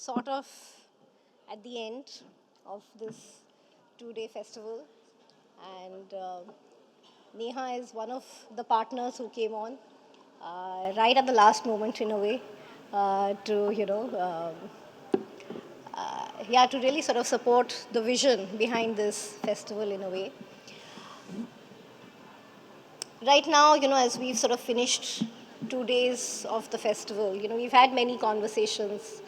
sort of at the end of this 2-day festival, and Neha is one of the partners who came on right at the last moment, in a way, to yeah, to really sort of support the vision behind this festival in a way. Right now, as we've sort of finished 2 days of the festival, we've had many conversations.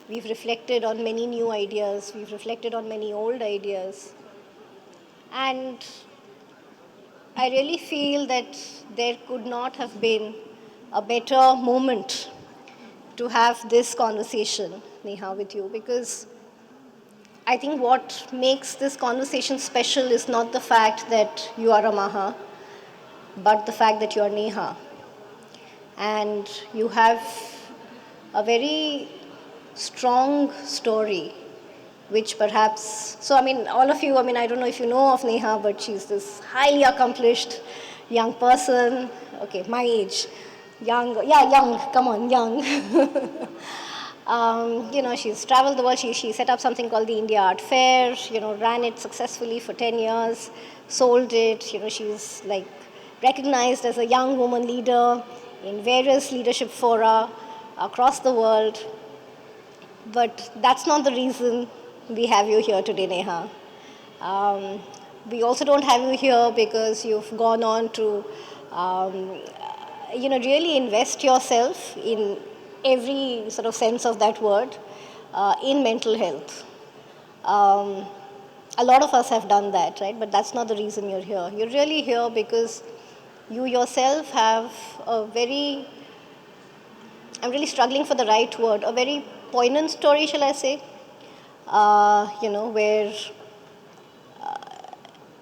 We've reflected on many new ideas. We've reflected on many old ideas. And I really feel that there could not have been a better moment to have this conversation, Neha, with you, because I think what makes this conversation special is not the fact that you are Amaha, but the fact that you are Neha. And you have a very strong story, which perhaps, so I mean, all of you, I don't know if you know of Neha, but she's this highly accomplished young person, okay, my age, young, come on, young. She's traveled the world. She set up something called the India Art Fair, ran it successfully for 10 years, sold it. She's like recognized as a young woman leader in various leadership fora across the world. But that's not the reason we have you here today, Neha. We also don't have you here because you've gone on to really invest yourself in every sort of sense of that word in mental health. A lot of us have done that, right? But that's not the reason you're here. You're really here because you yourself have a very, I'm really struggling for the right word, a very poignant story, shall I say? Where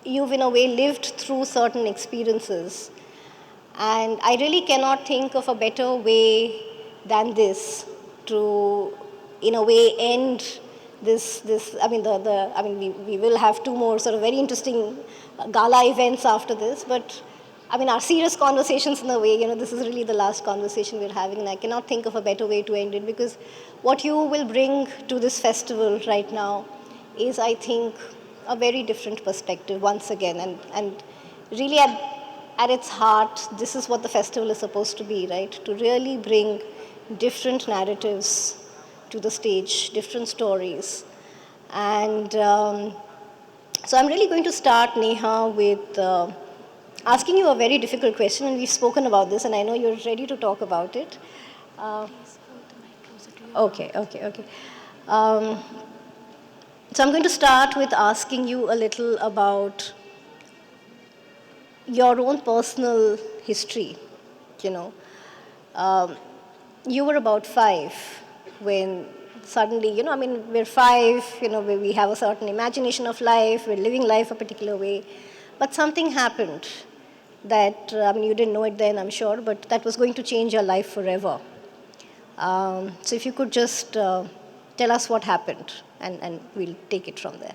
you've in a way lived through certain experiences. And I really cannot think of a better way than this to, in a way, end this. I mean, we will have two more sort of very interesting gala events after this, but I mean, our serious conversations in a way, this is really the last conversation we're having, and I cannot think of a better way to end it, because what you will bring to this festival right now is, I think, a very different perspective once again, and really at its heart, this is what the festival is supposed to be, right? To really bring different narratives to the stage, different stories. And so I'm really going to start, Neha, with asking you a very difficult question, and we've spoken about this, and I know you're ready to talk about it. Okay. So I'm going to start with asking you a little about your own personal history. You were about 5 when suddenly, we're 5, we have a certain imagination of life, we're living life a particular way, but something happened that, you didn't know it then, I'm sure, but that was going to change your life forever. So if you could just tell us what happened, and we'll take it from there.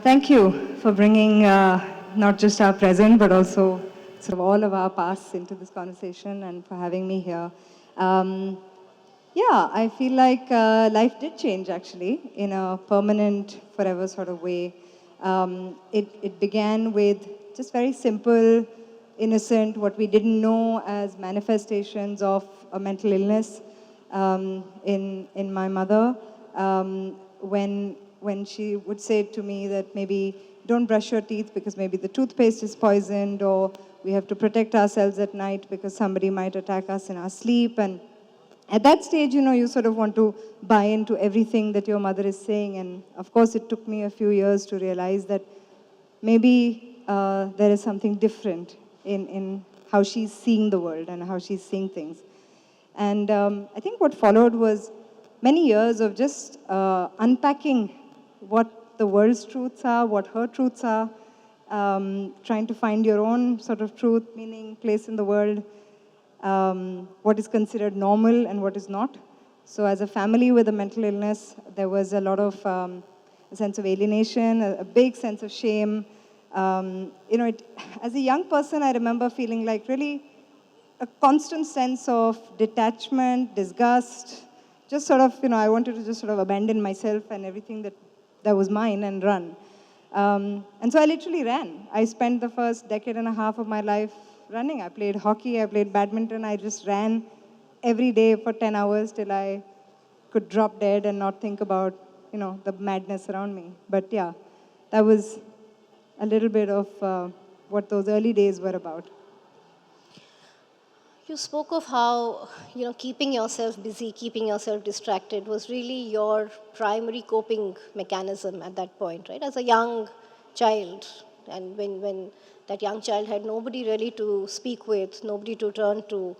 Thank you for bringing not just our present, but also sort of all of our pasts into this conversation, and for having me here. Yeah, I feel like life did change, actually, in a permanent, forever sort of way. It began with just very simple, innocent, what we didn't know as manifestations of a mental illness in my mother. When she would say to me that maybe don't brush your teeth because maybe the toothpaste is poisoned, or we have to protect ourselves at night because somebody might attack us in our sleep. And at that stage, you sort of want to buy into everything that your mother is saying. And of course, it took me a few years to realize that maybe there is something different in how she's seeing the world and how she's seeing things. And I think what followed was many years of just unpacking what the world's truths are, what her truths are, trying to find your own sort of truth, meaning, place in the world, what is considered normal and what is not. So as a family with a mental illness, there was a lot of a sense of alienation, a big sense of shame. As a young person, I remember feeling like really a constant sense of detachment, disgust, just sort of, I wanted to just sort of abandon myself and everything that was mine and run. And so I literally ran. I spent the first decade and a half of my life running. I played hockey, I played badminton, I just ran every day for 10 hours till I could drop dead and not think about, the madness around me. But yeah, that was a little bit of what those early days were about. You spoke of how, keeping yourself busy, keeping yourself distracted was really your primary coping mechanism at that point, right? As a young child, and when that young child had nobody really to speak with, nobody to turn to,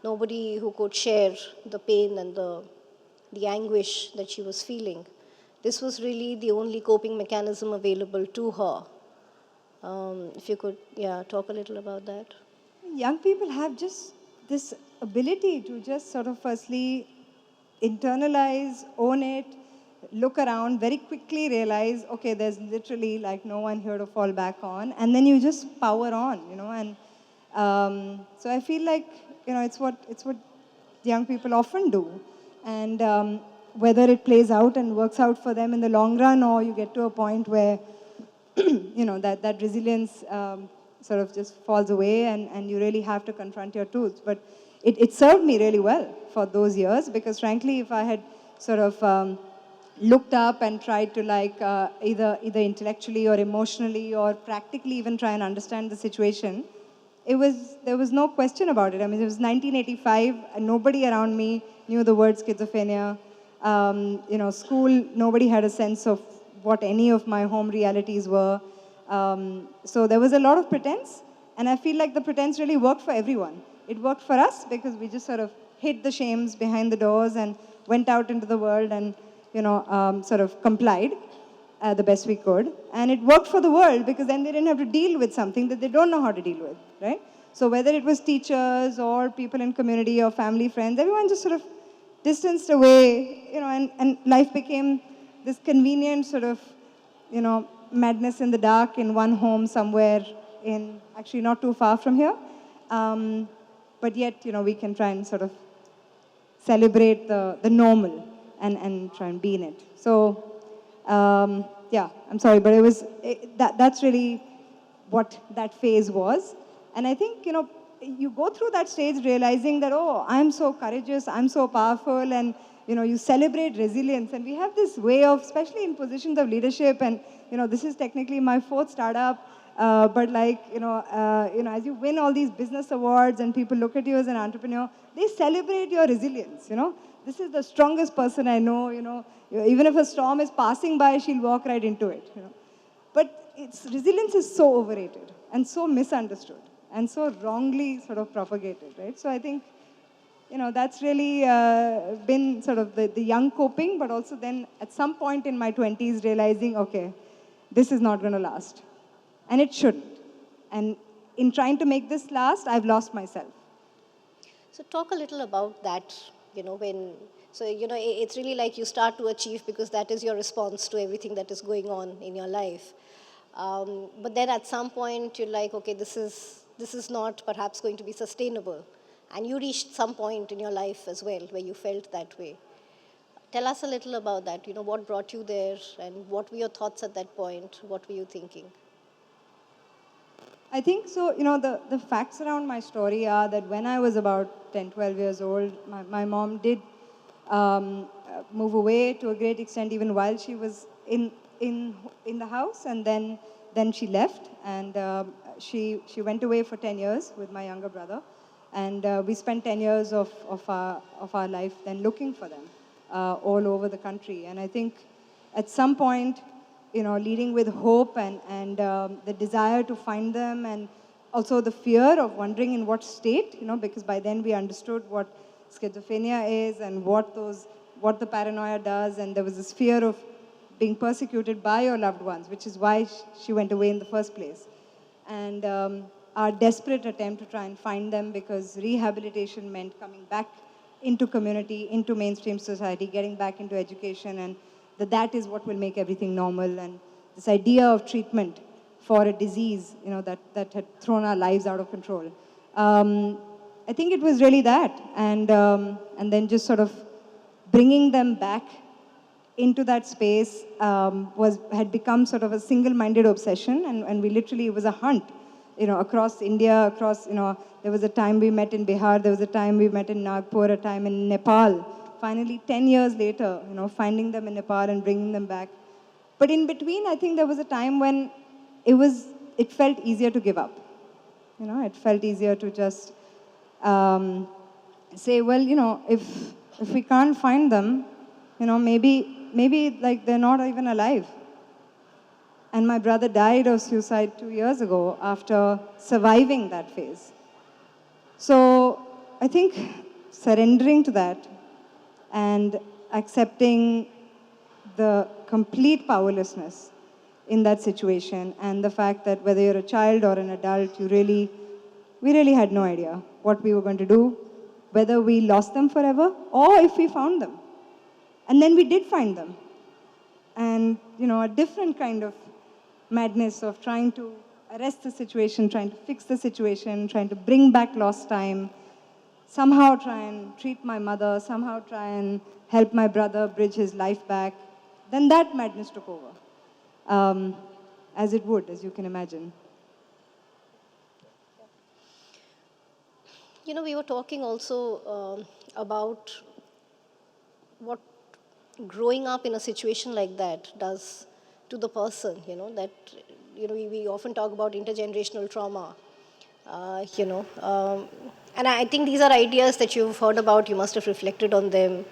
nobody who could share the pain and the anguish that she was feeling. This was really the only coping mechanism available to her. If you could, talk a little about that. Young people have just this ability to just sort of firstly internalize, own it, look around, very quickly realize, okay, there's literally like no one here to fall back on, and then you just power on, and so I feel like, it's what young people often do, and whether it plays out and works out for them in the long run, or you get to a point where that resilience sort of just falls away and you really have to confront your truths. But it served me really well for those years, because frankly, if I had sort of looked up and tried to like either intellectually or emotionally or practically even try and understand the situation, there was no question about it. I mean, it was 1985 and nobody around me knew the word schizophrenia. School, nobody had a sense of what any of my home realities were. So there was a lot of pretense, and I feel like the pretense really worked for everyone. It worked for us because we just sort of hid the shames behind the doors and went out into the world and, sort of complied the best we could. And it worked for the world because then they didn't have to deal with something that they don't know how to deal with, right? So whether it was teachers or people in community or family, friends, everyone just sort of distanced away, and life became this convenient sort of, madness in the dark in one home somewhere in, actually not too far from here. But yet, we can try and sort of celebrate the normal and try and be in it. So, yeah, I'm sorry, but that's really what that phase was. And I think, you go through that stage realizing that, oh, I'm so courageous, I'm so powerful, and, you celebrate resilience. And we have this way of, especially in positions of leadership, and, this is technically my fourth startup, but like, as you win all these business awards and people look at you as an entrepreneur, they celebrate your resilience, This is the strongest person I know, even if a storm is passing by, she'll walk right into it, But resilience is so overrated and so misunderstood and so wrongly sort of propagated, right? So I think, that's really been sort of the young coping, but also then at some point in my 20s realizing, okay, this is not going to last. And it shouldn't. And in trying to make this last, I've lost myself. So talk a little about that, it's really like you start to achieve because that is your response to everything that is going on in your life. But then at some point you're like, okay, this is not perhaps going to be sustainable. And you reached some point in your life as well where you felt that way. Tell us a little about that. What brought you there and what were your thoughts at that point? What were you thinking? I think so, the facts around my story are that when I was about 10, 12 years old, my mom did move away to a great extent even while she was in the house, and then she left, and she went away for 10 years with my younger brother, and we spent 10 years of our life then looking for them all over the country. And I think at some point, leading with hope and the desire to find them, and also the fear of wondering in what state, because by then we understood what schizophrenia is and what the paranoia does, and there was this fear of being persecuted by your loved ones, which is why she went away in the first place. And our desperate attempt to try and find them, because rehabilitation meant coming back into community, into mainstream society, getting back into education, and that is what will make everything normal. And this idea of treatment for a disease, that had thrown our lives out of control. I think it was really that, and then just sort of bringing them back into that space had become sort of a single-minded obsession, and we literally, it was a hunt, across India, across, there was a time we met in Bihar, there was a time we met in Nagpur, a time in Nepal. Finally, 10 years later, finding them in Nepal and bringing them back. But in between, I think there was a time when it felt easier to give up. It felt easier to just say, well, if we can't find them, maybe like they're not even alive. And my brother died of suicide 2 years ago after surviving that phase. So I think surrendering to that and accepting the complete powerlessness in that situation, and the fact that whether you're a child or an adult, we really had no idea what we were going to do, whether we lost them forever or if we found them. And then we did find them. And, a different kind of madness of trying to arrest the situation, trying to fix the situation, trying to bring back lost time, somehow try and treat my mother, somehow try and help my brother bridge his life back. Then that madness took over, as it would, as you can imagine. We were talking also about what growing up in a situation like that does to the person, that, we often talk about intergenerational trauma, and I think these are ideas that you've heard about, you must have reflected on them.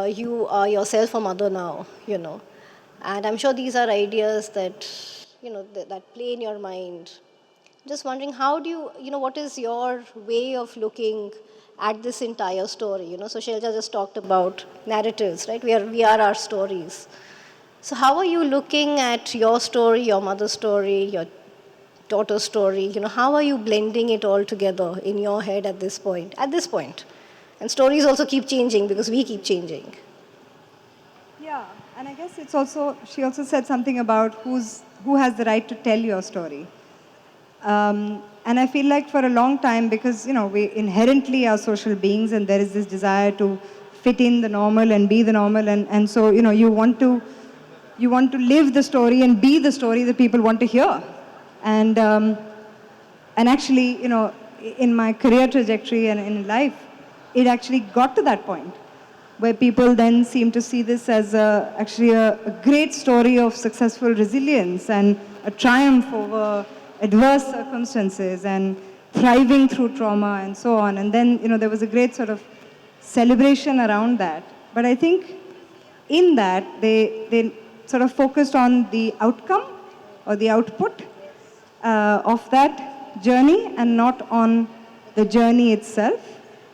You are yourself a mother now, and I'm sure these are ideas that, that play in your mind. Just wondering, how do you, what is your way of looking at this entire story? So Shailja just talked about narratives, right? We are our stories. So how are you looking at your story, your mother's story, your daughter's story? How are you blending it all together in your head at this point? And stories also keep changing because we keep changing. Yeah, and I guess she also said something about who has the right to tell your story. And I feel like for a long time, because, we inherently are social beings and there is this desire to fit in the normal and be the normal. And so, you want to live the story and be the story that people want to hear. And actually, in my career trajectory and in life, it actually got to that point where people then seem to see this as actually a great story of successful resilience and a triumph over adverse circumstances and thriving through trauma and so on. And then, there was a great sort of celebration around that. But I think in that, they sort of focused on the outcome or the output of that journey and not on the journey itself.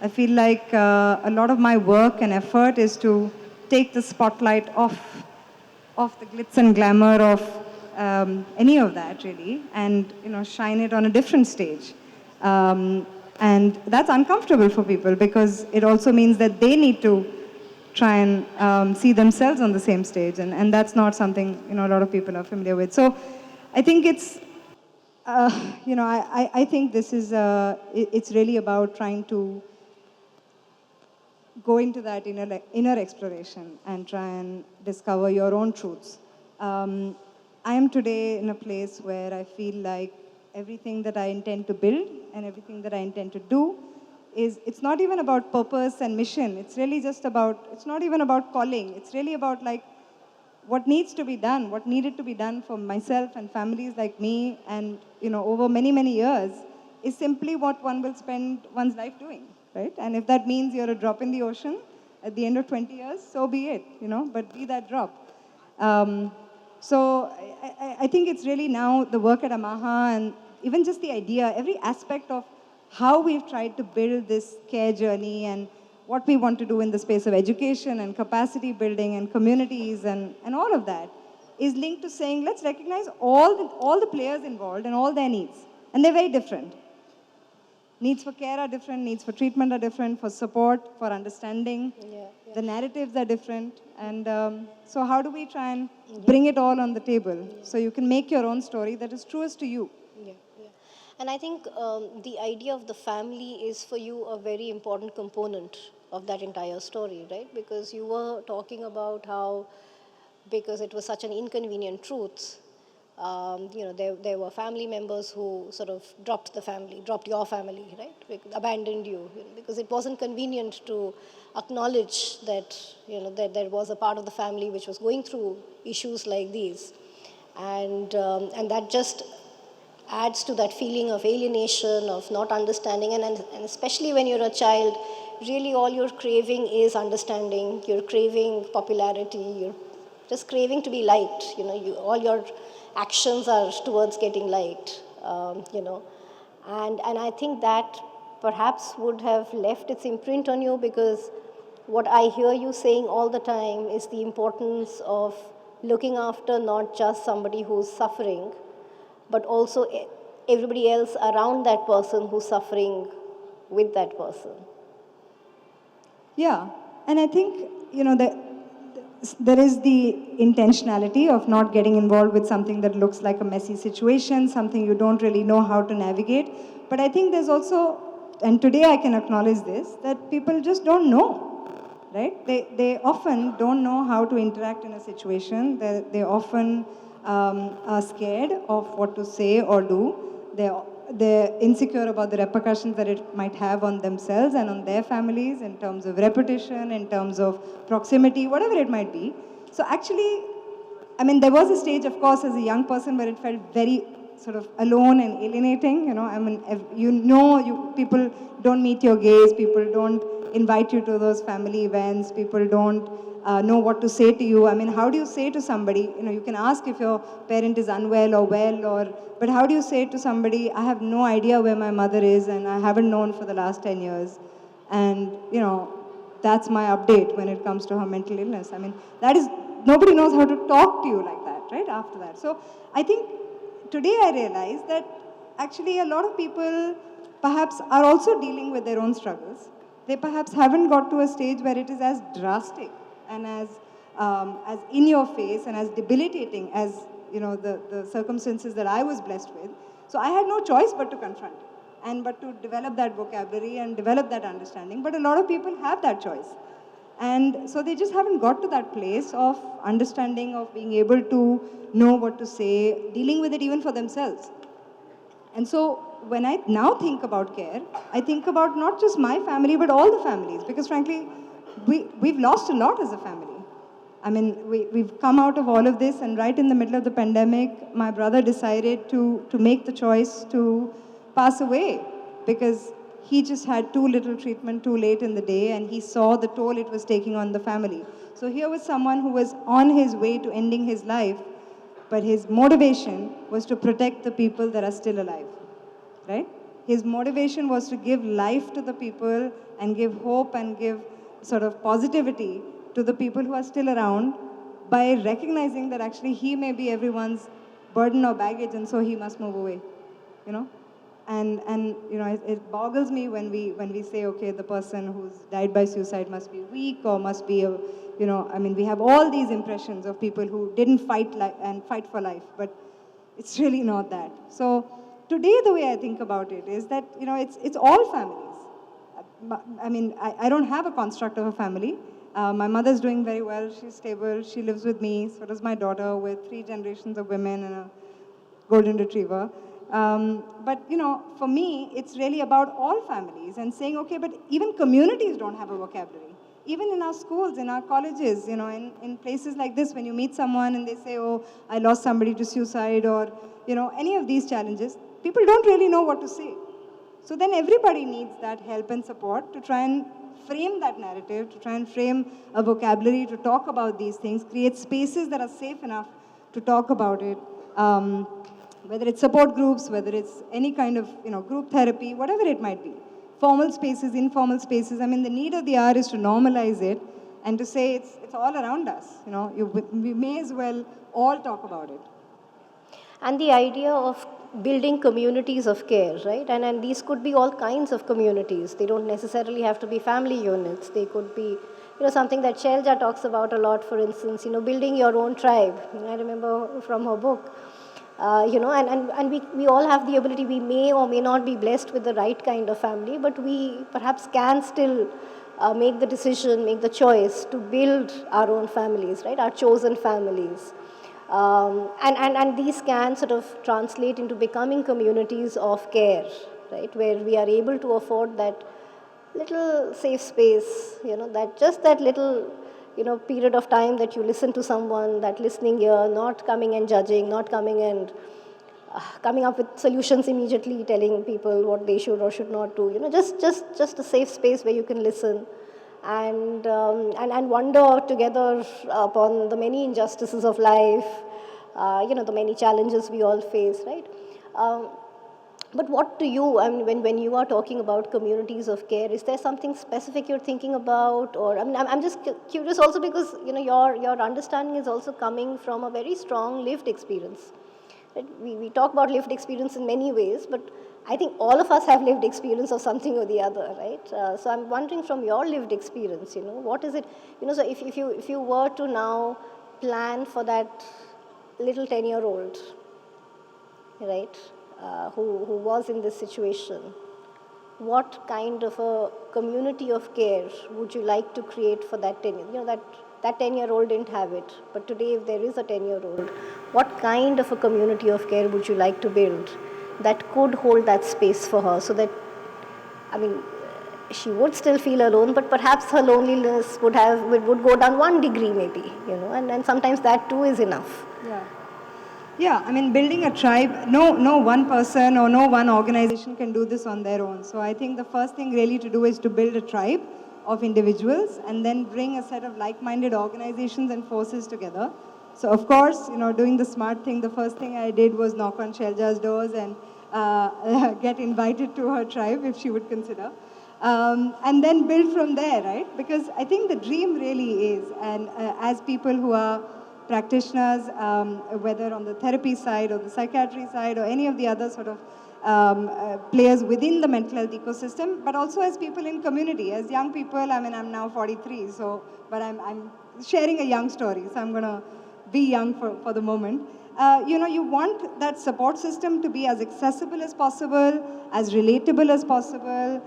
I feel like a lot of my work and effort is to take the spotlight off the glitz and glamour of any of that, really, and shine it on a different stage. And that's uncomfortable for people because it also means that they need to try and see themselves on the same stage, and that's not something a lot of people are familiar with. So I think it's I think this is it's really about trying to go into that inner exploration and try and discover your own truths. I am today in a place where I feel like everything that I intend to build and everything that I intend to do it's not even about purpose and mission. It's really just about, it's not even about calling. It's really about like what needs to be done, what needed to be done for myself and families like me and, over many, many years is simply what one will spend one's life doing, right? And if that means you're a drop in the ocean at the end of 20 years, so be it, but be that drop. So I think it's really now the work at Amaha and even just the idea, every aspect of how we've tried to build this care journey and what we want to do in the space of education and capacity building and communities and all of that is linked to saying, let's recognize all the players involved and all their needs. And they're very different. Needs for care are different, needs for treatment are different, for support, for understanding. Yeah. The narratives are different. And so how do we try and bring it all on the table so you can make your own story that is truest to you? Yeah. And I think the idea of the family is for you a very important component of that entire story, right? Because you were talking about how, because it was such an inconvenient truth, there were family members who sort of dropped your family, right? Abandoned you, because it wasn't convenient to acknowledge that, that there was a part of the family which was going through issues like these. And that just adds to that feeling of alienation, of not understanding, and especially when you're a child, really all you're craving is understanding, you're craving popularity, you're just craving to be liked, all your actions are towards getting liked, and I think that perhaps would have left its imprint on you, because what I hear you saying all the time is the importance of looking after not just somebody who's suffering, but also everybody else around that person who's suffering with that person. Yeah, and I think, there is the intentionality of not getting involved with something that looks like a messy situation, something you don't really know how to navigate. But I think there's also, and today I can acknowledge this, that people just don't know, right? They often don't know how to interact in a situation. They often are scared of what to say or do. They're insecure about the repercussions that it might have on themselves and on their families in terms of repetition, in terms of proximity, whatever it might be. So actually, I mean, there was a stage, of course, as a young person where it felt very sort of alone and alienating. I mean, people don't meet your gaze, people don't invite you to those family events, people don't know what to say to you. I mean, how do you say to somebody, you can ask if your parent is unwell or well, but how do you say to somebody, I have no idea where my mother is and I haven't known for the last 10 years. And, that's my update when it comes to her mental illness. I mean, nobody knows how to talk to you like that, right, after that. So I think today I realize that actually a lot of people perhaps are also dealing with their own struggles. They perhaps haven't got to a stage where it is as drastic and as in your face and as debilitating as the circumstances that I was blessed with. So I had no choice but to confront but to develop that vocabulary and develop that understanding. But a lot of people have that choice. And so they just haven't got to that place of understanding, of being able to know what to say, dealing with it even for themselves. And so when I now think about care, I think about not just my family, but all the families. Because frankly, we've lost a lot as a family. I mean, we've come out of all of this, and right in the middle of the pandemic, my brother decided to make the choice to pass away because he just had too little treatment too late in the day, and he saw the toll it was taking on the family. So here was someone who was on his way to ending his life, but his motivation was to protect the people that are still alive, right? His motivation was to give life to the people and give hope and give sort of positivity to the people who are still around by recognizing that actually he may be everyone's burden or baggage, and so he must move away, you know? And it boggles me when we say, okay, the person who's died by suicide must be weak or must be I mean, we have all these impressions of people who didn't fight for life, but it's really not that. So today, the way I think about it is that it's all families. I mean, I don't have a construct of a family. My mother's doing very well. She's stable. She lives with me. So does my daughter, with 3 generations of women and a golden retriever. But for me, it's really about all families and saying, okay, but even communities don't have a vocabulary. Even in our schools, in our colleges, in places like this, when you meet someone and they say, oh, I lost somebody to suicide, or, any of these challenges, people don't really know what to say. So then everybody needs that help and support to try and frame that narrative, to try and frame a vocabulary to talk about these things, create spaces that are safe enough to talk about it. Whether it's support groups, whether it's any kind of group therapy, whatever it might be. Formal spaces, informal spaces. I mean, the need of the hour is to normalize it and to say it's all around us. We may as well all talk about it. And the idea of building communities of care, right? And these could be all kinds of communities. They don't necessarily have to be family units. They could be, something that Shelja talks about a lot, for instance, building your own tribe. I remember from her book. And we all have the ability. We may or may not be blessed with the right kind of family, but we perhaps can still make the decision, make the choice to build our own families, right, our chosen families. And these can sort of translate into becoming communities of care, right, where we are able to afford that little safe space, that just that little, period of time that you listen to someone, that listening ear, not coming and judging, not coming and coming up with solutions immediately, telling people what they should or should not do. Just a safe space where you can listen and wonder together upon the many injustices of life, the many challenges we all face, right? But what do you, I mean, when you are talking about communities of care, is there something specific you're thinking about? Or, I mean, I'm just curious also because, your understanding is also coming from a very strong lived experience. Right? We talk about lived experience in many ways, but I think all of us have lived experience of something or the other, right? So I'm wondering from your lived experience, what is it, so if you were to now plan for that little 10-year-old, right, who was in this situation, what kind of a community of care would you like to create for that 10 years? That 10-year-old didn't have it, but today if there is a 10-year-old, what kind of a community of care would you like to build that could hold that space for her so that, I mean, she would still feel alone, but perhaps her loneliness would go down 1 degree maybe, and sometimes that too is enough. Yeah. Yeah, I mean, building a tribe, no one person or no one organization can do this on their own. So I think the first thing really to do is to build a tribe of individuals and then bring a set of like-minded organizations and forces together. So of course, doing the smart thing, the first thing I did was knock on Shelja's doors and get invited to her tribe if she would consider. And then build from there, right? Because I think the dream really is, and as people who are practitioners, whether on the therapy side or the psychiatry side or any of the other sort of players within the mental health ecosystem, but also as people in community, as young people. I mean, I'm now 43, but I'm sharing a young story, so I'm going to be young for the moment. You want that support system to be as accessible as possible, as relatable as possible,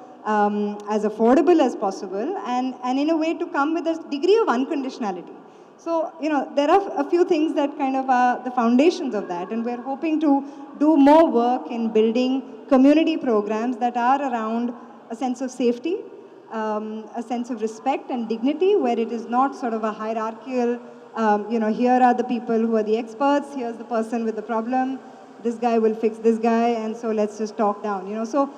as affordable as possible, and in a way to come with a degree of unconditionality. So, there are a few things that kind of are the foundations of that, and we're hoping to do more work in building community programs that are around a sense of safety, a sense of respect and dignity, where it is not sort of a hierarchical, here are the people who are the experts, here's the person with the problem, this guy will fix this guy, and so let's just talk down, So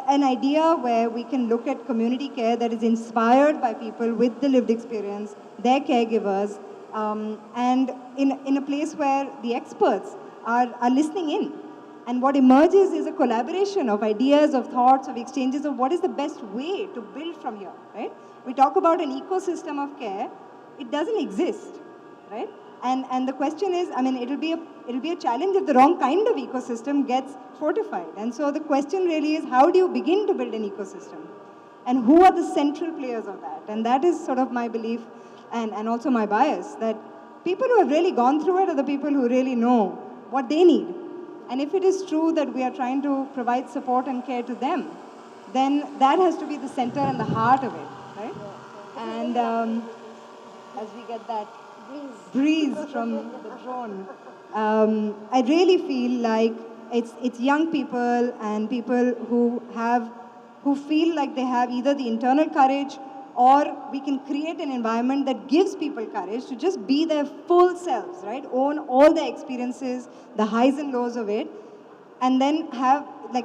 an idea where we can look at community care that is inspired by people with the lived experience, their caregivers, and in a place where the experts are listening in. And what emerges is a collaboration of ideas, of thoughts, of exchanges of what is the best way to build from here, right? We talk about an ecosystem of care. It doesn't exist, right? And the question is, I mean, it'll be a challenge if the wrong kind of ecosystem gets fortified. And so the question really is, how do you begin to build an ecosystem? And who are the central players of that? And that is sort of my belief and also my bias, that people who have really gone through it are the people who really know what they need. And if it is true that we are trying to provide support and care to them, then that has to be the center and the heart of it, right? And as we get that breeze from the drone, I really feel like it's young people and people who feel like they have either the internal courage, or we can create an environment that gives people courage to just be their full selves, right? Own all their experiences, the highs and lows of it, and then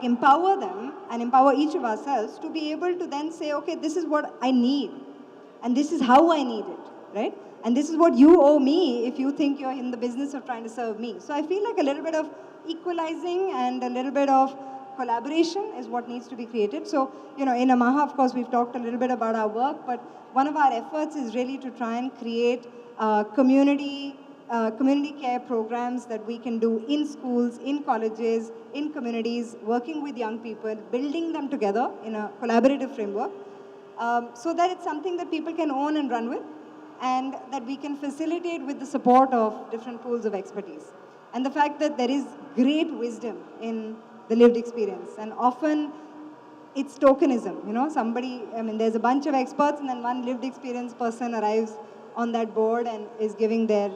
empower them and empower each of ourselves to be able to then say, okay, this is what I need, and this is how I need it, right? And this is what you owe me if you think you're in the business of trying to serve me. So I feel like a little bit of equalizing and a little bit of collaboration is what needs to be created. So, in Amaha, of course, we've talked a little bit about our work, but one of our efforts is really to try and create community care programs that we can do in schools, in colleges, in communities, working with young people, building them together in a collaborative framework, so that it's something that people can own and run with, and that we can facilitate with the support of different pools of expertise. And the fact that there is great wisdom in the lived experience. And often it's tokenism, somebody, there's a bunch of experts and then one lived experience person arrives on that board and is giving their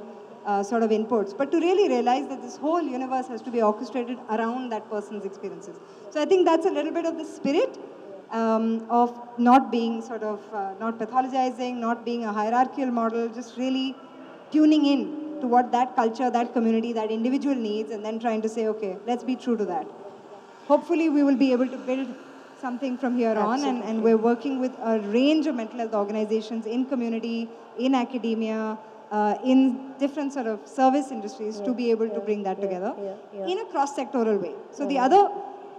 sort of inputs. But to really realize that this whole universe has to be orchestrated around that person's experiences. So I think that's a little bit of the spirit of not being sort of, not pathologizing, not being a hierarchical model, just really tuning in to what that culture, that community, that individual needs, and then trying to say, okay, let's be true to that. Hopefully we will be able to build something from here on, and we're working with a range of mental health organizations in community, in academia, in different sort of service industries to be able to bring that together in a cross-sectoral way. So the other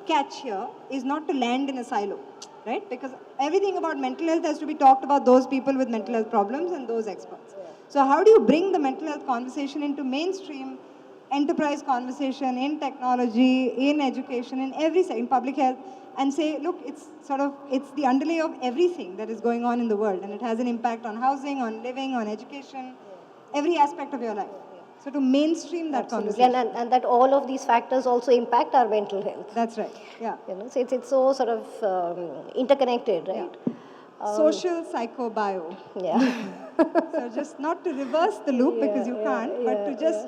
catch here is not to land in a silo, right? Because everything about mental health has to be talked about those people with mental health problems and those experts. So how do you bring the mental health conversation into mainstream enterprise conversation in technology, in education, in public health, and say, look, it's the underlay of everything that is going on in the world, and it has an impact on housing, on living, on education, every aspect of your life. So to mainstream that conversation. And that all of these factors also impact our mental health. That's right, yeah. So it's so sort of interconnected, right? Yeah. Social, psycho, bio. Yeah. So just not to reverse the loop because you can't, but to just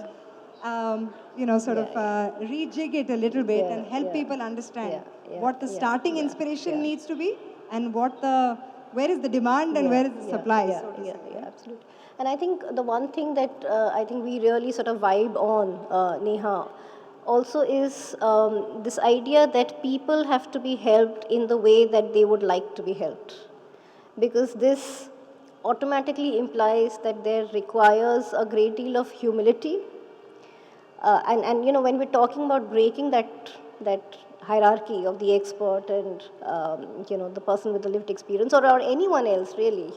rejig it a little bit and help people understand what the starting inspiration needs to be and where is the demand and where is the supply, so to say. Yeah, absolutely. And I think the one thing that I think we really sort of vibe on, Neha, also is this idea that people have to be helped in the way that they would like to be helped. Because this automatically implies that there requires a great deal of humility. And when we're talking about breaking that hierarchy of the expert and the person with the lived experience or anyone else really,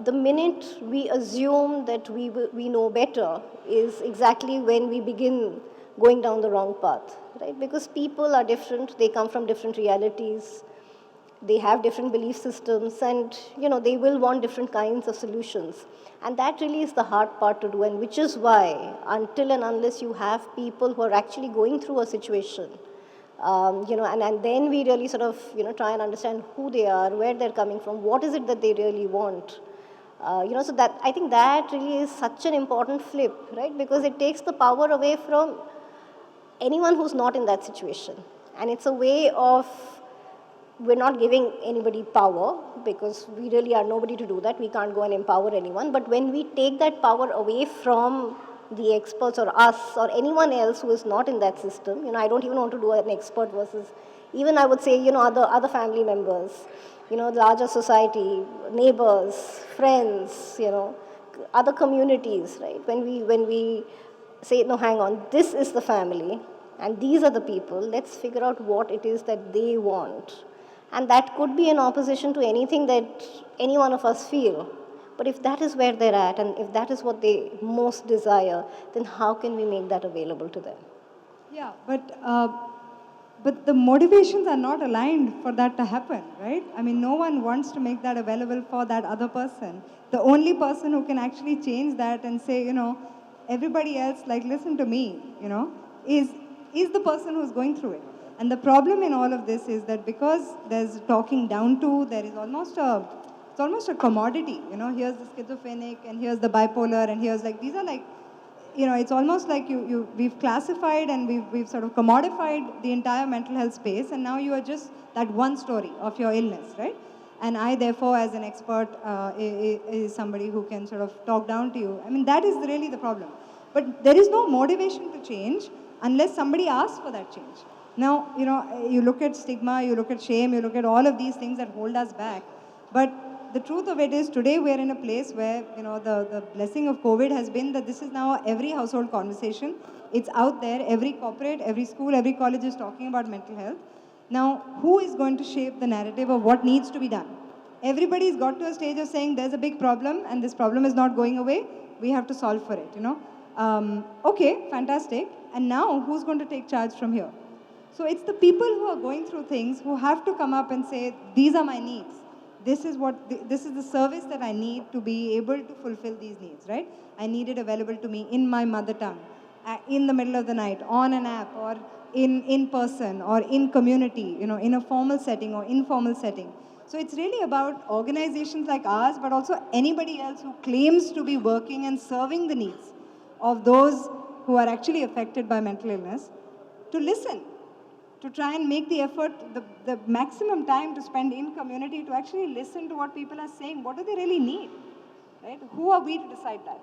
the minute we assume that we know better is exactly when we begin going down the wrong path, right? Because people are different, they come from different realities, they have different belief systems, and they will want different kinds of solutions. And that really is the hard part to do, and which is why until and unless you have people who are actually going through a situation, and then we really sort of try and understand who they are, where they're coming from, what is it that they really want. So that I think that really is such an important flip, right? Because it takes the power away from anyone who's not in that situation, and it's a way of, we're not giving anybody power because we really are nobody to do that. We can't go and empower anyone. But when we take that power away from the experts or us or anyone else who is not in that system, I don't even want to do an expert versus, even I would say, other family members, larger society, neighbors, friends, other communities, right? When we say, no, hang on, this is the family and these are the people, let's figure out what it is that they want. And that could be in opposition to anything that any one of us feel. But if that is where they're at, and if that is what they most desire, then how can we make that available to them? Yeah, but the motivations are not aligned for that to happen, right? I mean, no one wants to make that available for that other person. The only person who can actually change that and say, everybody else, listen to me, is the person who's going through it. And the problem in all of this is that because there's talking down to, there is almost a commodity, here's the schizophrenic and here's the bipolar and here's these are it's almost like we've classified and we've sort of commodified the entire mental health space, and now you are just that one story of your illness, right? And I, therefore, as an expert, is somebody who can sort of talk down to you. I mean, that is really the problem. But there is no motivation to change unless somebody asks for that change. Now, you look at stigma, you look at shame, you look at all of these things that hold us back. But the truth of it is, today we're in a place where, the blessing of COVID has been that this is now every household conversation. It's out there, every corporate, every school, every college is talking about mental health. Now, who is going to shape the narrative of what needs to be done? Everybody's got to a stage of saying there's a big problem and this problem is not going away. We have to solve for it, Okay, fantastic. And now, who's going to take charge from here? So it's the people who are going through things who have to come up and say, these are my needs. This is the service that I need to be able to fulfill these needs, right? I need it available to me in my mother tongue, in the middle of the night, on an app, or in person or in community, in a formal setting or informal setting. So it's really about organizations like ours, but also anybody else who claims to be working and serving the needs of those who are actually affected by mental illness, to listen, to try and make the effort, the maximum time to spend in community to actually listen to what people are saying. What do they really need? Right? Who are we to decide that?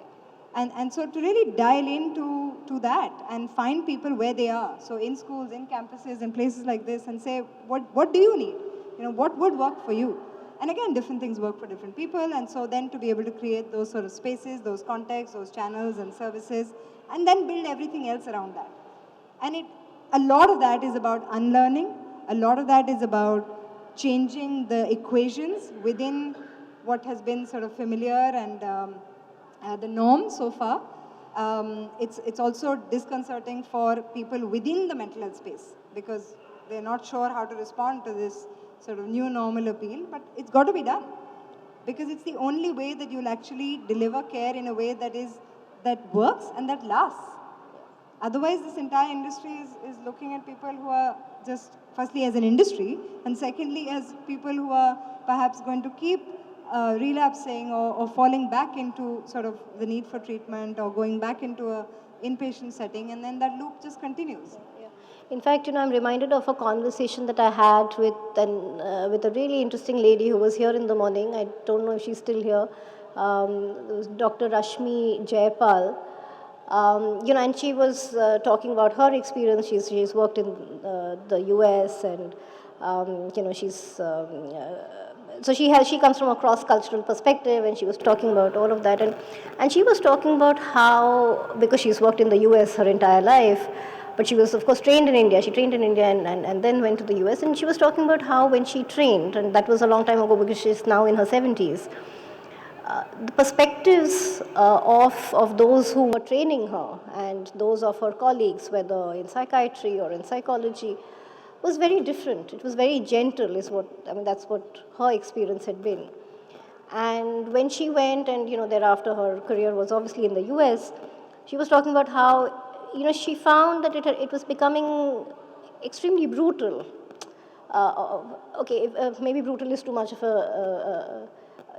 And so to really dial into to that and find people where they are. So in schools, in campuses, in places like this, and say, what do you need? What would work for you? And again, different things work for different people. And so then to be able to create those sort of spaces, those contexts, those channels and services, and then build everything else around that. And a lot of that is about unlearning. A lot of that is about changing the equations within what has been sort of familiar and the norm so far. It's also disconcerting for people within the mental health space because they're not sure how to respond to this sort of new normal appeal, but it's got to be done because it's the only way that you'll actually deliver care in a way that works and that lasts. Otherwise, this entire industry is looking at people who are just, firstly, as an industry, and secondly, as people who are perhaps going to keep relapsing or falling back into sort of the need for treatment or going back into a inpatient setting, and then that loop just continues. Yeah. In fact, I'm reminded of a conversation that I had with a really interesting lady who was here in the morning. I don't know if she's still here. It was Dr. Rashmi Jayapal. And she was talking about her experience. She's worked in the US, and so she comes from a cross-cultural perspective, and she was talking about all of that, and she was talking about how, because she's worked in the US her entire life, but she was of course trained in India. She trained in India and then went to the US, and she was talking about how when she trained, and that was a long time ago because she's now in her 70s. The perspectives of those who were training her and those of her colleagues, whether in psychiatry or in psychology, was very different. It was very gentle, that's what her experience had been. And when she went, and thereafter her career was obviously in the US, she was talking about how she found that it was becoming extremely brutal. Maybe brutal is too much of a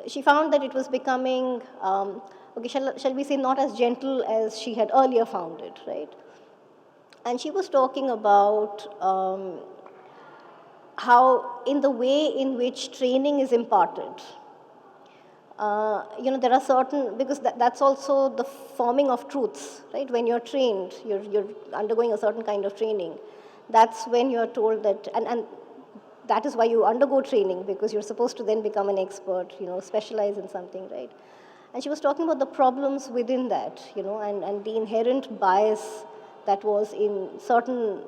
she found that it was becoming, shall we say, not as gentle as she had earlier found it, right? And she was talking about how in the way in which training is imparted, there are certain, because that's also the forming of truths, right? When you're trained, you're undergoing a certain kind of training. That's when you're told that, and that is why you undergo training, because you're supposed to then become an expert, specialize in something, right? And she was talking about the problems within that, and the inherent bias that was in certain,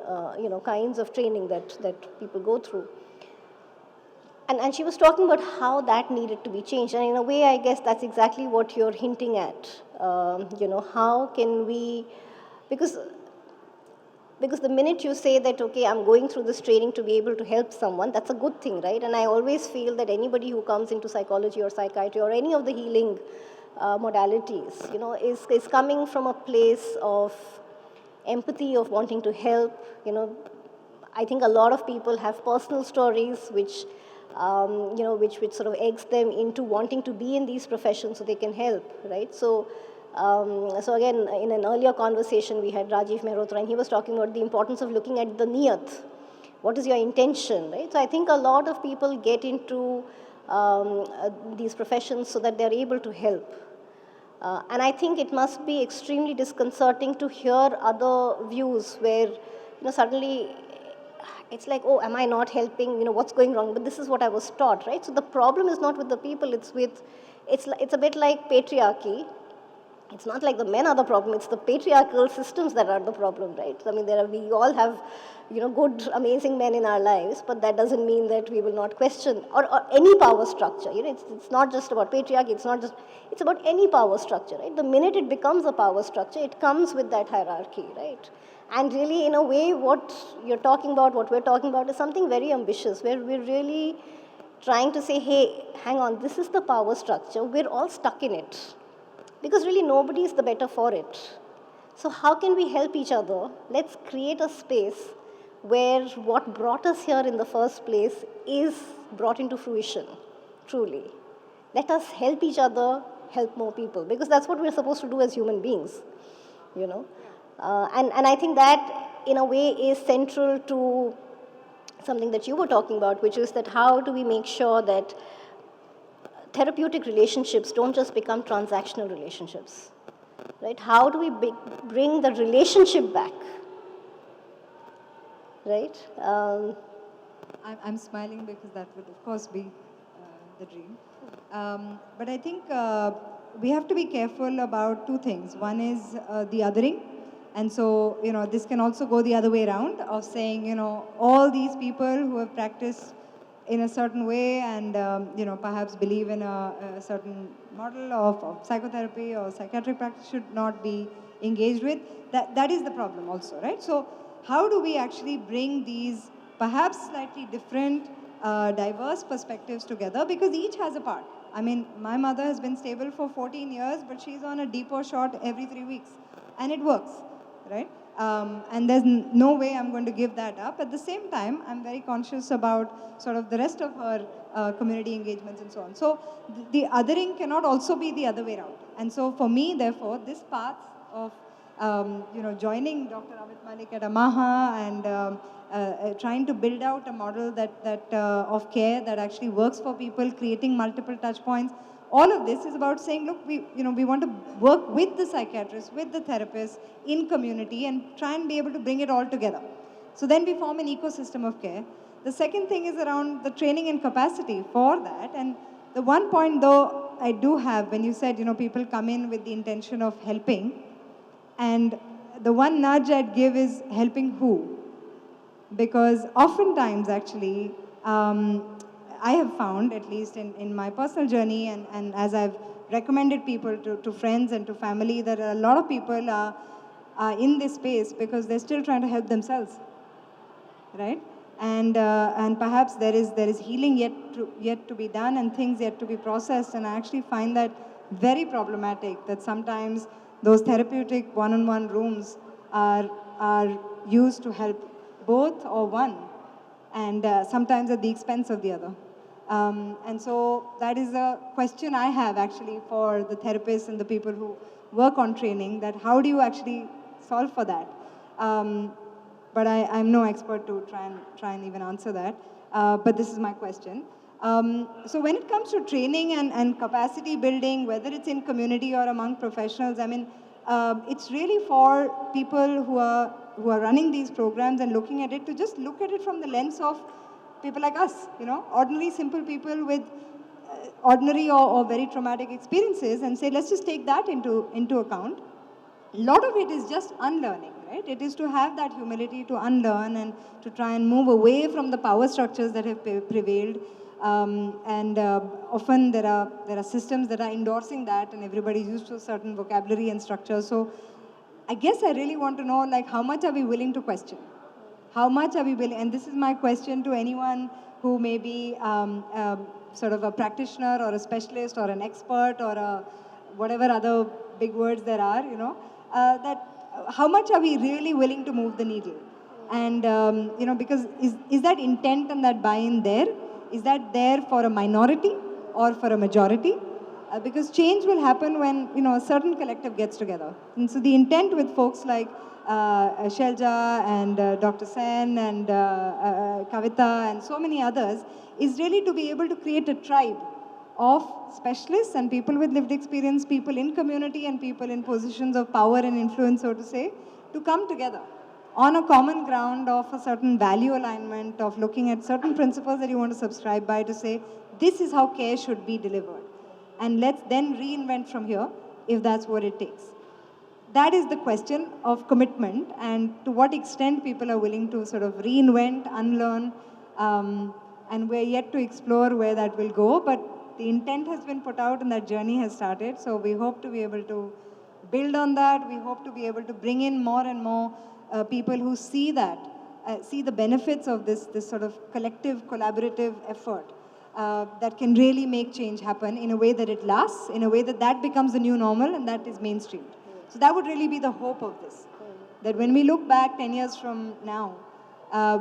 kinds of training that people go through. And she was talking about how that needed to be changed. And in a way, I guess that's exactly what you're hinting at. How can we, because the minute you say that, okay, I'm going through this training to be able to help someone, that's a good thing, right? And I always feel that anybody who comes into psychology or psychiatry or any of the healing modalities, is coming from a place of empathy, of wanting to help. I think a lot of people have personal stories which sort of eggs them into wanting to be in these professions so they can help, right? So again, in an earlier conversation, we had Rajiv Mehrotra, and he was talking about the importance of looking at the niyat. What is your intention, right? So I think a lot of people get into these professions so that they're able to help. And I think it must be extremely disconcerting to hear other views where, suddenly it's like, oh, am I not helping? What's going wrong? But this is what I was taught, right? So the problem is not with the people, it's a bit like patriarchy. It's not like the men are the problem, it's the patriarchal systems that are the problem, right? I mean, we all have, good, amazing men in our lives, but that doesn't mean that we will not question, or any power structure. It's not just about patriarchy, it's about any power structure, right? The minute it becomes a power structure, it comes with that hierarchy, right? And really, in a way, what we're talking about is something very ambitious, where we're really trying to say, hey, hang on, this is the power structure, we're all stuck in it. Because really nobody is the better for it. So how can we help each other? Let's create a space where what brought us here in the first place is brought into fruition, truly. Let us help each other, help more people, because that's what we're supposed to do as human beings, you know. And I think that, in a way, is central to something that you were talking about, which is that how do we make sure that therapeutic relationships don't just become transactional relationships, right? How do we bring the relationship back, right? I'm smiling because that would, of course, be the dream. But I think we have to be careful about two things. One is the othering. And so, this can also go the other way around of saying, all these people who have practiced in a certain way and, perhaps believe in a certain model of psychotherapy or psychiatric practice should not be engaged with. That is the problem also, right? So how do we actually bring these perhaps slightly different, diverse perspectives together, because each has a part. I mean, my mother has been stable for 14 years, but she's on a depot shot every 3 weeks, and it works, right? And there's no way I'm going to give that up. At the same time, I'm very conscious about sort of the rest of her community engagements and so on. So the othering cannot also be the other way around. And so for me, therefore, this path of joining Dr. Amit Malik at Amaha and trying to build out a model that of care that actually works for people, creating multiple touch points. All of this is about saying, look, we want to work with the psychiatrists, with the therapists in community and try and be able to bring it all together. So then we form an ecosystem of care. The second thing is around the training and capacity for that. And the one point, though, I do have, when you said, people come in with the intention of helping, and the one nudge I'd give is helping who? Because oftentimes, actually, I have found, at least in my personal journey and as I've recommended people to friends and to family, that a lot of people are in this space because they're still trying to help themselves, right? And perhaps there is healing yet to be done and things yet to be processed. And I actually find that very problematic, that sometimes those therapeutic one-on-one rooms are used to help both or one, and sometimes at the expense of the other. And so that is a question I have actually for the therapists and the people who work on training, that how do you actually solve for that? But I'm no expert to try and even answer that. But this is my question. So when it comes to training and capacity building, whether it's in community or among professionals, I mean, it's really for people who are running these programs and looking at it, to just look at it from the lens of people like us, ordinary, simple people with ordinary or very traumatic experiences, and say, let's just take that into account. A lot of it is just unlearning, right? It is to have that humility to unlearn and to try and move away from the power structures that have prevailed. Often there are systems that are endorsing that, and everybody's used to a certain vocabulary and structure. So I guess I really want to know, like, how much are we willing to question? How much are we willing? And this is my question to anyone who may be sort of a practitioner or a specialist or an expert or whatever other big words there are, that how much are we really willing to move the needle? And, because is that intent and that buy-in there? Is that there for a minority or for a majority? Because change will happen when, a certain collective gets together. And so the intent with folks like Shelja and Dr. Sen and Kavita and so many others is really to be able to create a tribe of specialists and people with lived experience, people in community and people in positions of power and influence, so to say, to come together on a common ground of a certain value alignment, of looking at certain principles that you want to subscribe by, to say, this is how care should be delivered. And let's then reinvent from here, if that's what it takes. That is the question of commitment, and to what extent people are willing to sort of reinvent, unlearn, and we're yet to explore where that will go. But the intent has been put out and that journey has started. So we hope to be able to build on that. We hope to be able to bring in more and more people who see that, see the benefits of this sort of collective, collaborative effort that can really make change happen in a way that it lasts, in a way that becomes the new normal and that is mainstreamed. So that would really be the hope of this. That when we look back 10 years from now,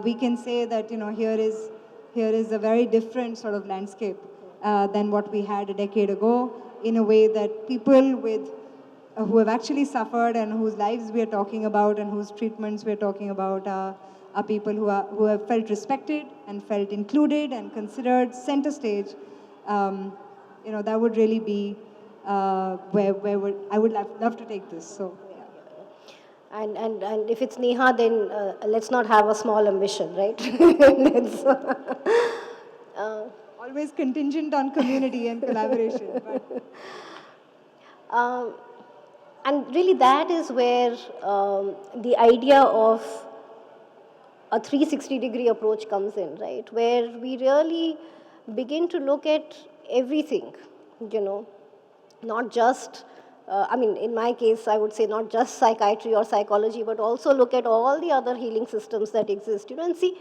we can say that, here is a very different sort of landscape than what we had a decade ago, in a way that people with who have actually suffered and whose lives we are talking about and whose treatments we are talking about are people who have felt respected and felt included and considered center stage. That would really be where I would love to take this. So. And if it's Neha, then let's not have a small ambition, right? Always contingent on community and collaboration. And really that is where the idea of a 360-degree approach comes in, right? Where we really begin to look at everything, not just, in my case, I would say not just psychiatry or psychology, but also look at all the other healing systems that exist, and see,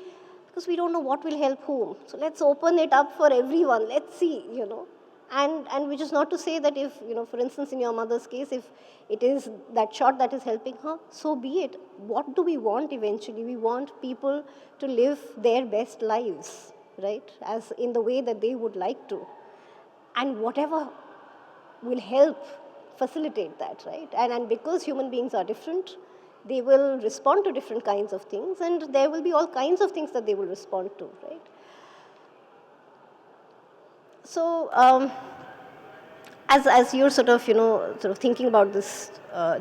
because we don't know what will help whom. So let's open it up for everyone. Let's see, And which is not to say that if, for instance, in your mother's case, if it is that shot that is helping her, so be it. What do we want eventually? We want people to live their best lives, right? As in the way that they would like to. And whatever will help facilitate that, right? And because human beings are different, they will respond to different kinds of things, and there will be all kinds of things that they will respond to, right? So, as you're sort of thinking about this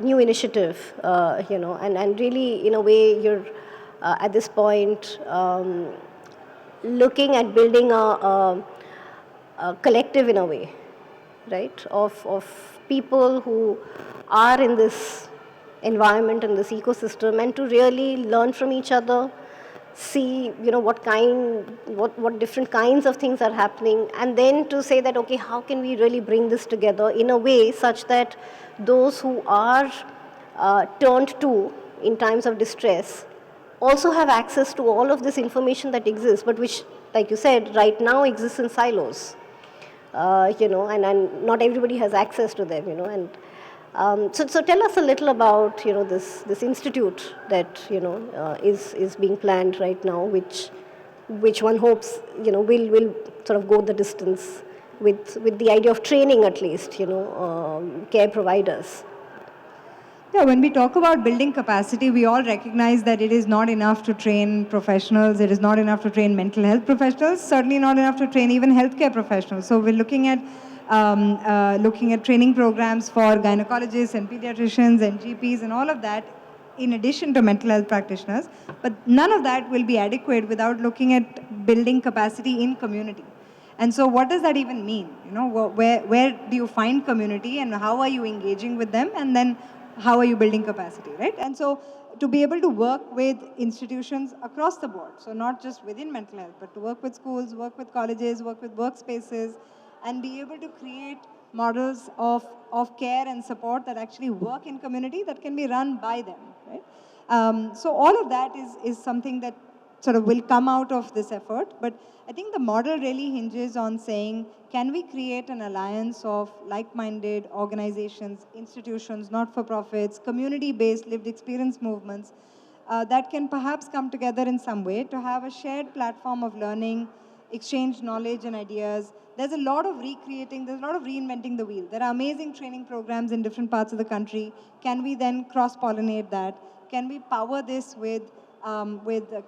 new initiative, and really in a way you're at this point looking at building a collective in a way, right? Of people who are in this environment and this ecosystem, and to really learn from each other, see what different kinds of things are happening, and then to say that, okay, how can we really bring this together in a way such that those who are turned to in times of distress also have access to all of this information that exists, but which, like you said, right now exists in silos, and not everybody has access to them, and so tell us a little about this institute that is being planned right now, which one hopes will sort of go the distance with the idea of training, at least care providers. Yeah, when we talk about building capacity, we all recognize that it is not enough to train professionals. It is not enough to train mental health professionals. Certainly not enough to train even healthcare professionals. So we're looking at training programs for gynecologists and pediatricians and GPs and all of that, in addition to mental health practitioners. But none of that will be adequate without looking at building capacity in community. And so what does that even mean? Where do you find community, and how are you engaging with them? And then how are you building capacity, right? And so to be able to work with institutions across the board, so not just within mental health, but to work with schools, work with colleges, work with workspaces, and be able to create models of care and support that actually work in community, that can be run by them, right? So all of that is something that sort of will come out of this effort. But I think the model really hinges on saying, can we create an alliance of like-minded organizations, institutions, not-for-profits, community-based lived experience movements that can perhaps come together in some way to have a shared platform of learning, exchange knowledge and ideas. There's a lot of recreating, there's a lot of reinventing the wheel. There are amazing training programs in different parts of the country. Can we then cross-pollinate that? Can we power this with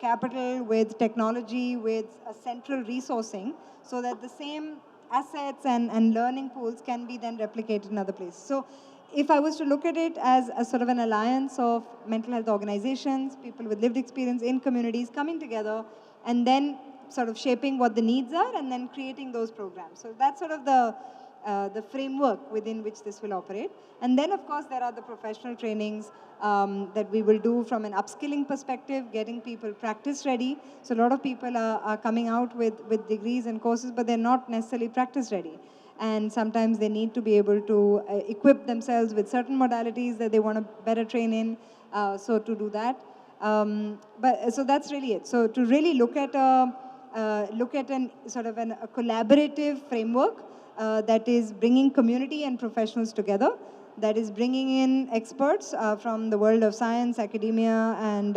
capital, with technology, with a central resourcing, so that the same assets and learning pools can be then replicated in other places? So if I was to look at it as a sort of an alliance of mental health organizations, people with lived experience in communities coming together, and then sort of shaping what the needs are, and then creating those programs. So that's sort of the framework within which this will operate. And then, of course, there are the professional trainings that we will do from an upskilling perspective, getting people practice ready. So a lot of people are coming out with degrees and courses, but they're not necessarily practice ready. And sometimes they need to be able to equip themselves with certain modalities that they want to better train in, so to do that. So that's really it. So to really look at an sort of a collaborative framework that is bringing community and professionals together, that is bringing in experts from the world of science, academia, and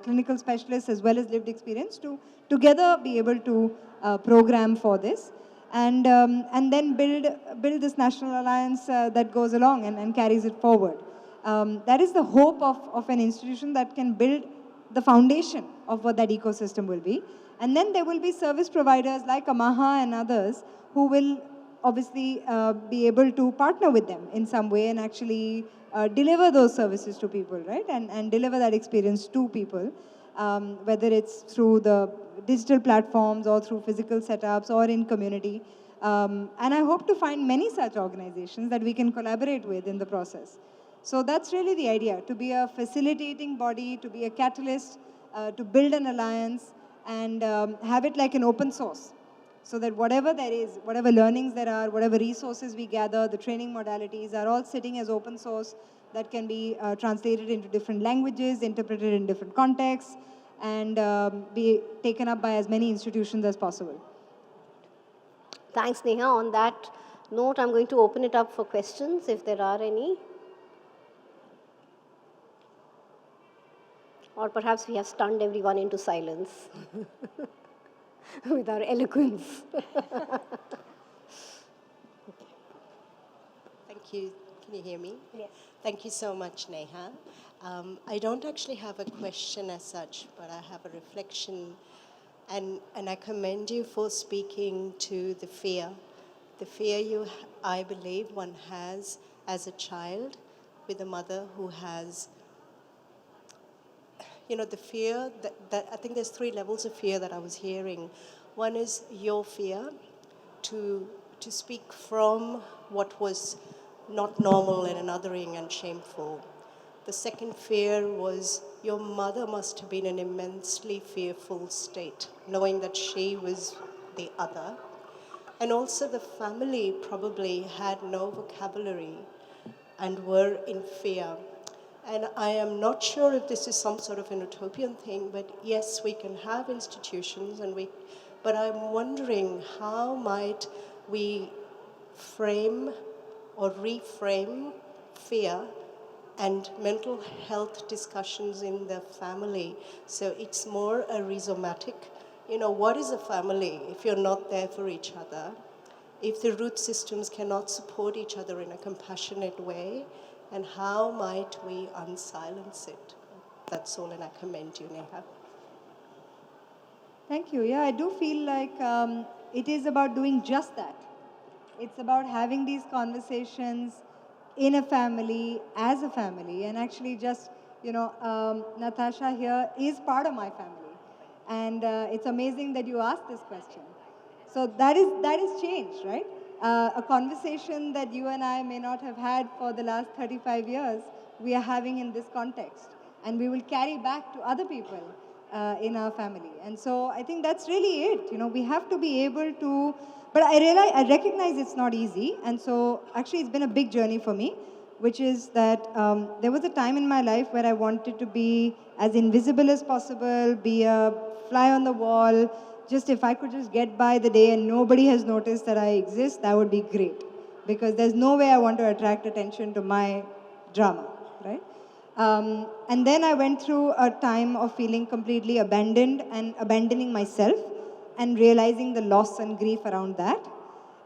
clinical specialists, as well as lived experience, to together be able to program for this, and then build this national alliance that goes along and carries it forward. That is the hope of an institution that can build the foundation of what that ecosystem will be. And then there will be service providers like Amaha and others who will obviously be able to partner with them in some way and actually deliver those services to people, right? And deliver that experience to people, whether it's through the digital platforms or through physical setups or in community. And I hope to find many such organizations that we can collaborate with in the process. So that's really the idea, to be a facilitating body, to be a catalyst, to build an alliance, and have it like an open source. So that whatever there is, whatever learnings there are, whatever resources we gather, the training modalities are all sitting as open source that can be translated into different languages, interpreted in different contexts, and be taken up by as many institutions as possible. Thanks, Neha. On that note, I'm going to open it up for questions, if there are any. Or perhaps we have stunned everyone into silence with our eloquence. Thank you. Can you hear me? Yes. Thank you so much, Neha. I don't actually have a question as such, but I have a reflection. And I commend you for speaking to the fear I believe one has as a child with a mother who has, the fear that I think there's 3 levels of fear that I was hearing. One is your fear to speak from what was not normal and anothering and shameful. The second fear was your mother must have been in an immensely fearful state, knowing that she was the other. And also the family probably had no vocabulary and were in fear. And I am not sure if this is some sort of an utopian thing, but yes, we can have institutions, but I'm wondering how might we frame or reframe fear and mental health discussions in the family. So it's more a rhizomatic, what is a family if you're not there for each other? If the root systems cannot support each other in a compassionate way, and how might we unsilence it? That's all, and I commend you, Neha. Thank you. Yeah, I do feel like it is about doing just that. It's about having these conversations in a family, as a family, and actually just, Natasha here is part of my family. And it's amazing that you asked this question. So that is change, right? A conversation that you and I may not have had for the last 35 years, we are having in this context. And we will carry back to other people in our family. And so I think that's really it. We have to be able to, but I recognize it's not easy. And so actually it's been a big journey for me, which is that there was a time in my life where I wanted to be as invisible as possible, be a fly on the wall. Just if I could just get by the day and nobody has noticed that I exist, that would be great. Because there's no way I want to attract attention to my drama, right? And then I went through a time of feeling completely abandoned and abandoning myself and realizing the loss and grief around that.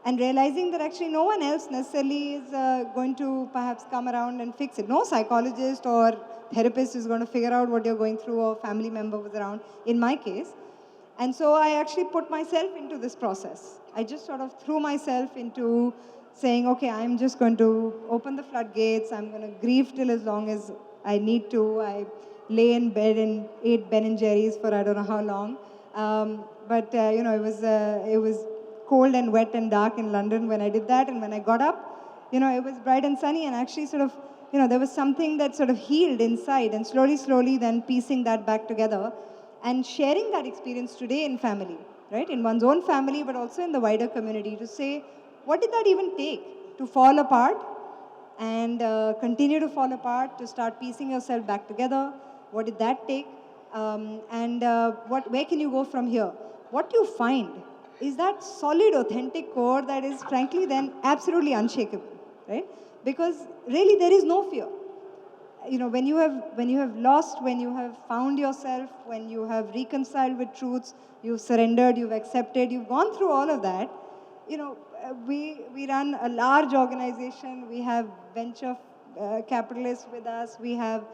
And realizing that actually no one else necessarily is going to perhaps come around and fix it. No psychologist or therapist is going to figure out what you're going through, or family member was around, in my case. And so I actually put myself into this process. I just sort of threw myself into saying, okay, I'm just going to open the floodgates. I'm going to grieve till as long as I need to. I lay in bed and ate Ben and Jerry's for I don't know how long. It was cold and wet and dark in London when I did that. And when I got up, it was bright and sunny, and actually sort of, there was something that sort of healed inside, and slowly then piecing that back together and sharing that experience today in family, right? In one's own family, but also in the wider community, to say, what did that even take to fall apart and continue to fall apart, to start piecing yourself back together? What did that take? Where can you go from here? What you find is that solid, authentic core that is frankly then absolutely unshakable, right? Because really there is no fear. You know, when you have lost, when you have found yourself, when you have reconciled with truths, you've surrendered, you've accepted, you've gone through all of that. You know, we run a large organization. We have venture capitalists with us. We have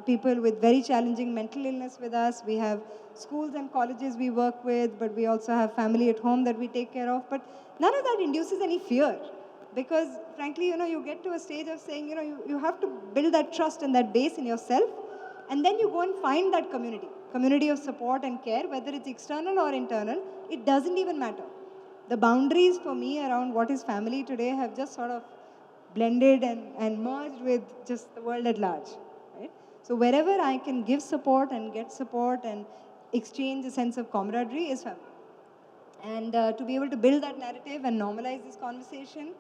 people with very challenging mental illness with us. We have schools and colleges we work with, but we also have family at home that we take care of. But none of that induces any fear. Because frankly, you know, you get to a stage of saying, you know, you have to build that trust and that base in yourself, and then you go and find that community of support and care, whether it's external or internal, it doesn't even matter. The boundaries for me around what is family today have just sort of blended and merged with just the world at large, right? So wherever I can give support and get support and exchange a sense of camaraderie is family. And to be able to build that narrative and normalize this conversation,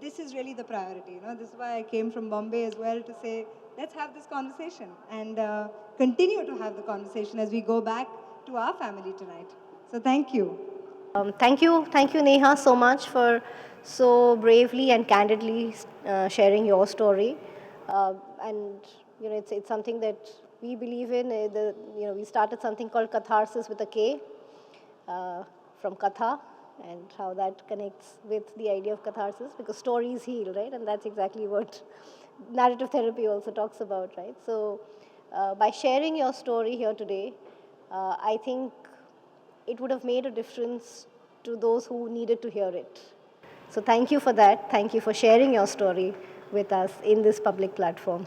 this is really the priority. You know, this is why I came from Bombay as well, to say, let's have this conversation and continue to have the conversation as we go back to our family tonight. So thank you. Thank you, Neha, so much for so bravely and candidly sharing your story. And you know, it's something that we believe in. We started something called Catharsis with a K, from Katha, and how that connects with the idea of catharsis, because stories heal, right? And that's exactly what narrative therapy also talks about, right? So by sharing your story here today, I think it would have made a difference to those who needed to hear it. So thank you for that. Thank you for sharing your story with us in this public platform.